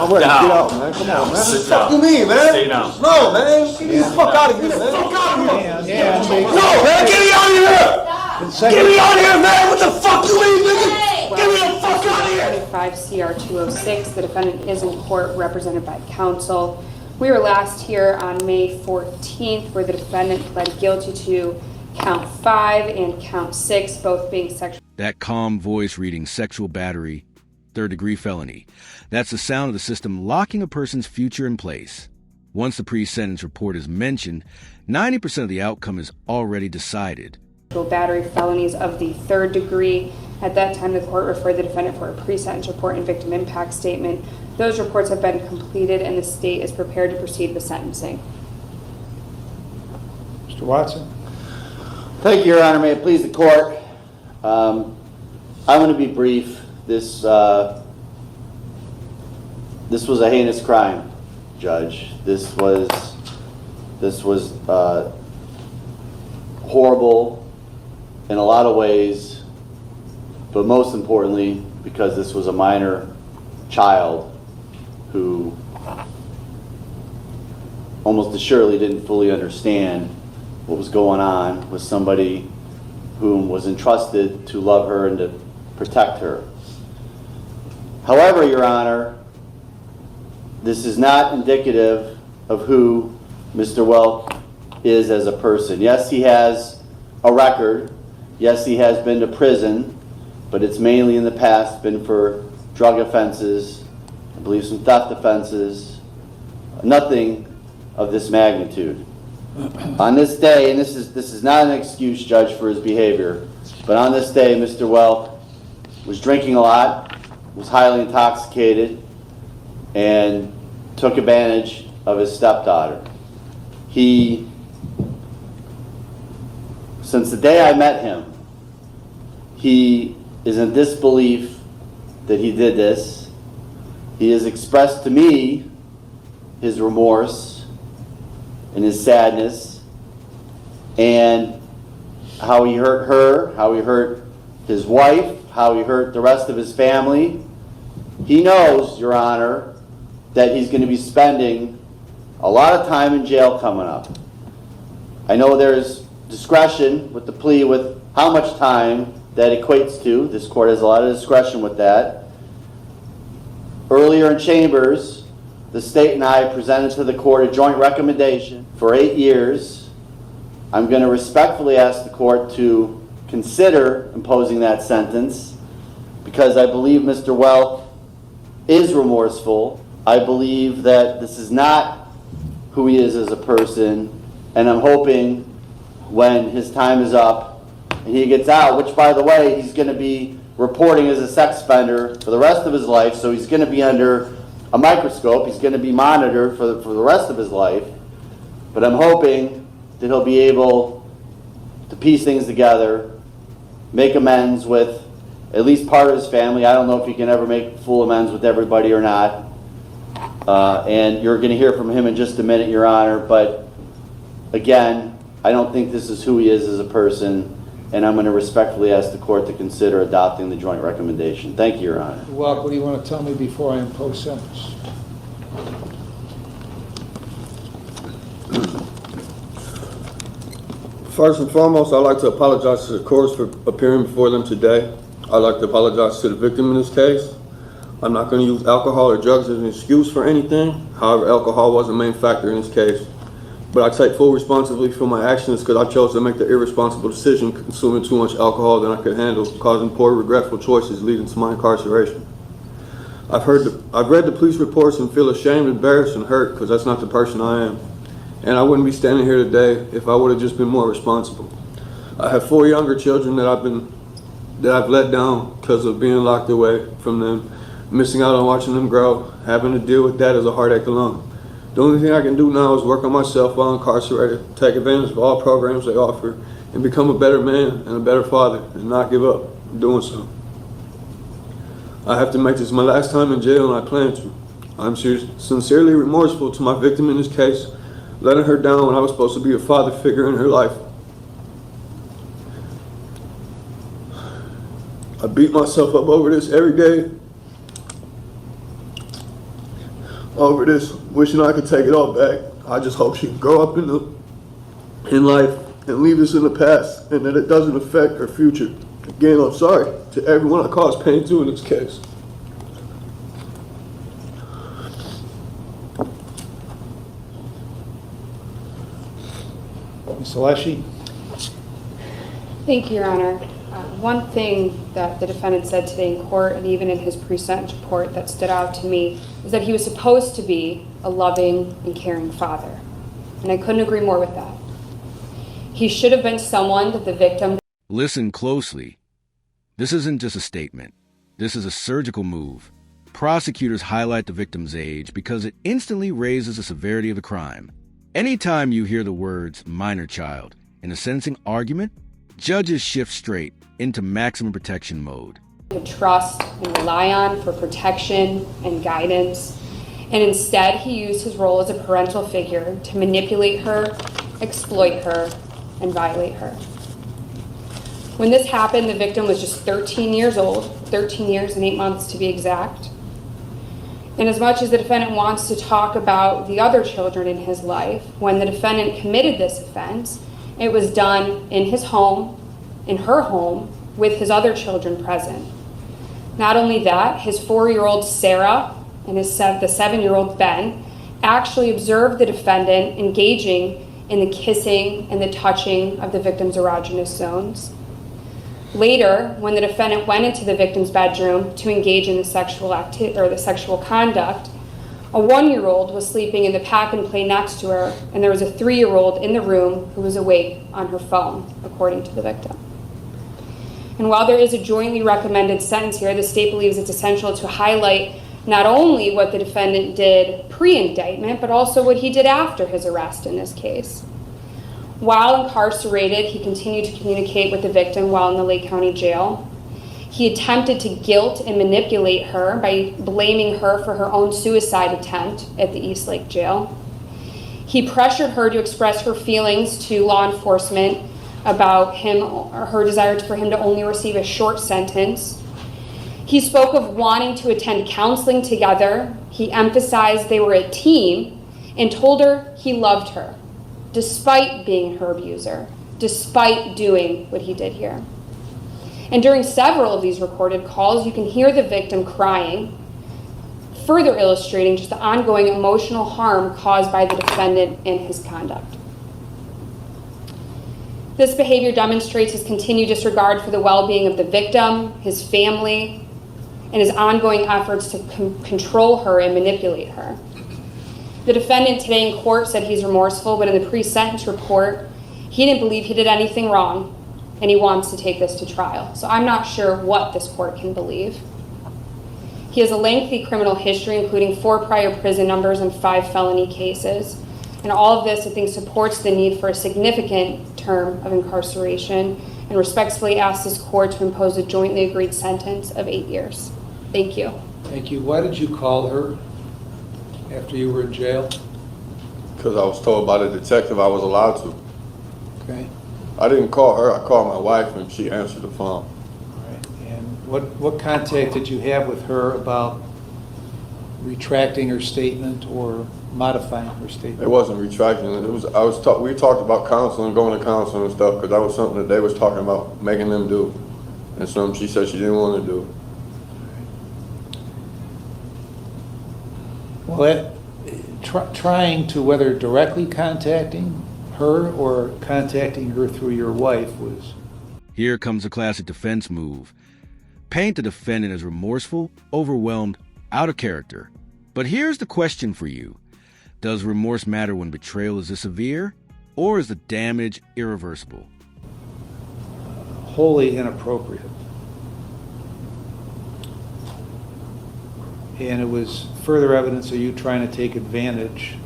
I'm ready to get out, man. Come on, man. Sit Fuck down. you mean, man? Stay down. No, man. Get me the fuck out of here, man. Fuck out of here. Yeah, No, man. Get me out of here. Get me out of here, man. What the fuck you mean, nigga? Get me the fuck out of here. 25 CR 206. The defendant is in court represented by counsel. We were last here on May 14th where the defendant pled guilty to count 5 and count 6, both being sexual. That calm voice reading sexual battery, third-degree felony. That's the sound of the system locking a person's future in place. Once the pre-sentence report is mentioned, 90% of the outcome is already decided. Battery felonies of the third degree. At that time, the court referred the defendant for a pre-sentence report and victim impact statement. Those reports have been completed and the state is prepared to proceed with sentencing. Mr. Watson? Thank you, Your Honor. May it please the court. I'm going to be brief. This was a heinous crime, Judge. This was horrible in a lot of ways, but most importantly, because this was a minor child who almost assuredly didn't fully understand what was going on with somebody whom was entrusted to love her and to protect her. However, Your Honor, this is not indicative of who Mr. Welk is as a person. Yes, he has a record. Yes, he has been to prison, but it's mainly in the past been for drug offenses, I believe some theft offenses, nothing of this magnitude. On this day, and this is not an excuse, Judge, for his behavior, but on this day, Mr. Welk was drinking a lot, was highly intoxicated, and took advantage of his stepdaughter. Since the day I met him, he is in disbelief that he did this. He has expressed to me his remorse and his sadness and how he hurt her, how he hurt his wife, how he hurt the rest of his family. He knows, Your Honor, that he's going to be spending a lot of time in jail coming up. I know there's discretion with the plea with how much time that equates to. This court has a lot of discretion with that. Earlier in chambers, the state and I presented to the court a joint recommendation for 8 years. I'm going to respectfully ask the court to consider imposing that sentence because I believe Mr. Welk is remorseful. I believe that this is not who he is as a person, and I'm hoping when his time is up and he gets out, which by the way, he's going to be reporting as a sex offender for the rest of his life, so he's going to be under a microscope, he's going to be monitored for the rest of his life, but I'm hoping that he'll be able to piece things together, make amends with at least part of his family. I don't know if he can ever make full amends with everybody or not. And you're going to hear from him in just a minute, Your Honor. But again, I don't think this is who he is as a person, and I'm going to respectfully ask the court to consider adopting the joint recommendation. Thank you, Your Honor. Well, what do you want to tell me before I impose sentence? First and foremost, I'd like to apologize to the courts for appearing before them today. I'd like to apologize to the victim in this case. I'm not going to use alcohol or drugs as an excuse for anything. However, alcohol was a main factor in this case. But I take full responsibility for my actions because I chose to make the irresponsible decision consuming too much alcohol than I could handle, causing poor, regretful choices leading to my incarceration. I've read the police reports and feel ashamed, embarrassed, and hurt because that's not the person I am. And I wouldn't be standing here today if I would have just been more responsible. I have 4 younger children that I've let down because of being locked away from them, missing out on watching them grow. Having to deal with that is a heartache alone. The only thing I can do now is work on myself while incarcerated, take advantage of all programs they offer, and become a better man and a better father, and not give up doing so. I have to make this my last time in jail, and I plan to. I'm sincerely remorseful to my victim in this case, letting her down when I was supposed to be a father figure in her life. I beat myself up over this every day. over this, wishing I could take it all back. I just hope she can grow up in life and leave this in the past, and that it doesn't affect her future. Again, I'm sorry to everyone I caused pain to in this case. Ms. Alessi? Thank you, Your Honor. One thing that the defendant said today in court, and even in his pre-sentence report, that stood out to me is that he was supposed to be a loving and caring father. And I couldn't agree more with that. He should have been someone that the victim... Listen closely. This isn't just a statement. This is a surgical move. Prosecutors highlight the victim's age because it instantly raises the severity of the crime. Anytime you hear the words minor child in a sentencing argument, judges shift straight into maximum protection mode. ...to trust and rely on for protection and guidance. And instead, he used his role as a parental figure to manipulate her, exploit her, and violate her. When this happened, the victim was just 13 years old, 13 years and 8 months to be exact. And as much as the defendant wants to talk about the other children in his life, when the defendant committed this offense, it was done in his home, in her home, with his other children present. Not only that, his 4-year-old Sarah and the 7-year-old Ben actually observed the defendant engaging in the kissing and the touching of the victim's erogenous zones. Later, when the defendant went into the victim's bedroom to engage in the sexual conduct, a 1-year-old was sleeping in the pack and play next to her, and there was a 3-year-old in the room who was awake on her phone, according to the victim. And while there is a jointly recommended sentence here, the state believes it's essential to highlight not only what the defendant did pre-indictment, but also what he did after his arrest in this case. While incarcerated, he continued to communicate with the victim while in the Lake County Jail. He attempted to guilt and manipulate her by blaming her for her own suicide attempt at the East Lake Jail. He pressured her to express her feelings to law enforcement about him, or her desire for him to only receive a short sentence. He spoke of wanting to attend counseling together. He emphasized they were a team and told her he loved her, despite being her abuser, despite doing what he did here. And during several of these recorded calls, you can hear the victim crying, further illustrating just the ongoing emotional harm caused by the defendant and his conduct. This behavior demonstrates his continued disregard for the well-being of the victim, his family, and his ongoing efforts to control her and manipulate her. The defendant today in court said he's remorseful, but in the pre-sentence report, he didn't believe he did anything wrong, and he wants to take this to trial. So I'm not sure what this court can believe. He has a lengthy criminal history, including 4 prior prison numbers and 5 felony cases. And all of this, I think, supports the need for a significant term of incarceration, and respectfully ask this court to impose a jointly agreed sentence of 8 years. Thank you. Thank you. Why did you call her after you were in jail? Because I was told by the detective I was allowed to. Okay. I didn't call her, I called my wife and she answered the phone. All right. And what contact did you have with her about retracting her statement or modifying her statement? It wasn't retracting it. We talked about counseling, going to counseling and stuff, because that was something that they was talking about making them do. And something she said she didn't want to do. Well, trying to, whether directly contacting her or contacting her through your wife was... Here comes a classic defense move. Paint the defendant as remorseful, overwhelmed, out of character. But here's the question for you. Does remorse matter when betrayal is this severe, or is the damage irreversible? Wholly inappropriate. And it was further evidence of you trying to take advantage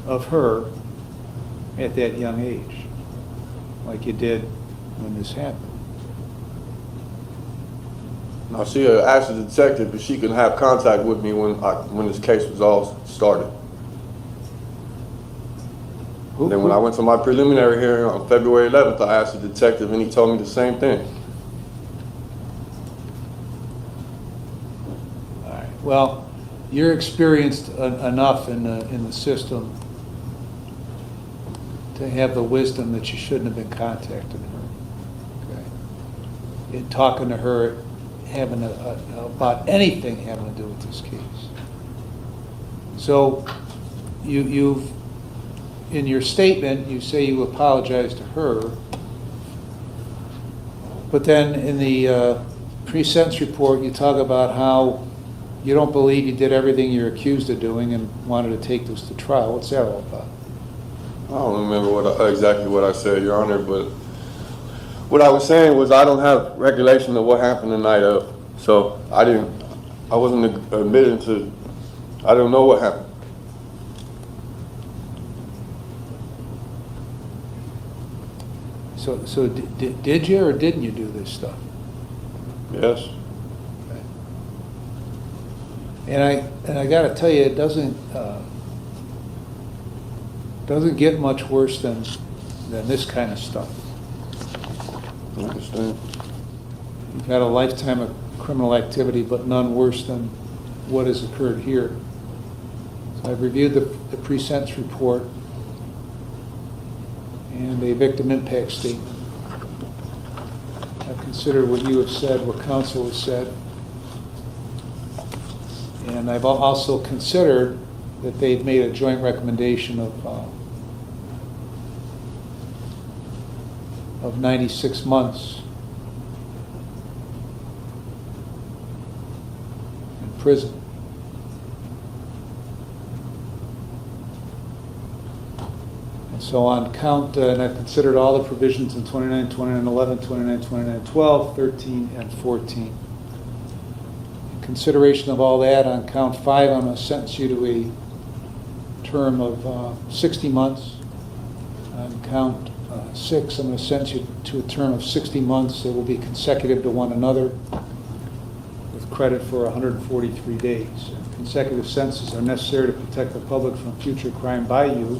of her at that young age, like you did when this happened. Now she asked the detective if she could have contact with me when this case was all started. Then when I went to my preliminary hearing on February 11th, I asked the detective and he told me the same thing. All right. Well, you're experienced enough in the system to have the wisdom that you shouldn't have been contacting her. Okay? In talking to her, having about anything having to do with this case. So, you've in your statement, you say you apologize to her, but then in the pre-sentence report, you talk about how you don't believe you did everything you're accused of doing and wanted to take this to trial. What's that all about? I don't remember exactly what I said, Your Honor, but what I was saying was I don't have recollection of what happened the night of. So I wasn't admitting to, I don't know what happened. So did you or didn't you do this stuff? Yes. And I got to tell you, it doesn't get much worse than this kind of stuff. I understand. You've had a lifetime of criminal activity, but none worse than what has occurred here. So I've reviewed the pre-sentence report and a victim impact statement. I've considered what you have said, what counsel has said. And I've also considered that they've made a joint recommendation of 96 months in prison. And so on count, and I've considered all the provisions in 29, 29, 11, 29, 29, 12, 13, and 14. In consideration of all that, on count 5, I'm going to sentence you to a term of 60 months. On count 6, I'm going to sentence you to a term of 60 months that will be consecutive to one another with credit for 143 days. Consecutive sentences are necessary to protect the public from future crime by you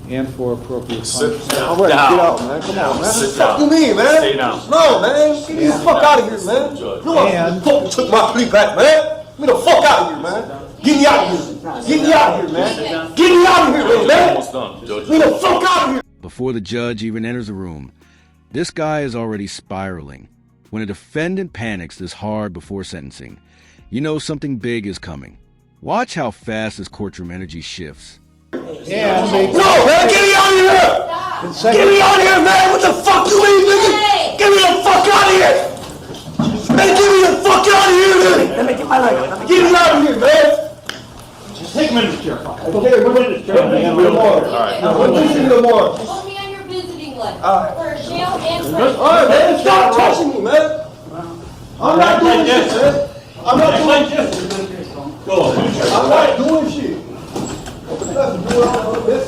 and for appropriate punishment. I'm ready to get out, man. Come on, man. What the fuck you mean, man? Stay down. No, man. Get me the fuck out of here, man. You fucking took my plea back, man. Get me the fuck out of here, man. Get me out of here. Get me out of here, man. Get me out of here, man. Almost done, Judge. Get me the fuck out of here. Before the judge even enters the room, this guy is already spiraling. When a defendant panics this hard before sentencing, you know something big is coming. Watch how fast this courtroom energy shifts. Yeah, No, man. Get me out of here. Get me out of here, man. What the fuck you mean, nigga? Get me the fuck out of here. Man, get me the fuck out of here, man. Let me get my leg. Get me out of here, man. Take him in the chair. Okay, we're in the chair. All right. Put me in the morgue. Put me on your visiting list Alright. for jail and All right, man. Stop touching me, man. I'm not doing shit, man. I'm not doing shit. Go. I'm not doing shit. That's doing all this.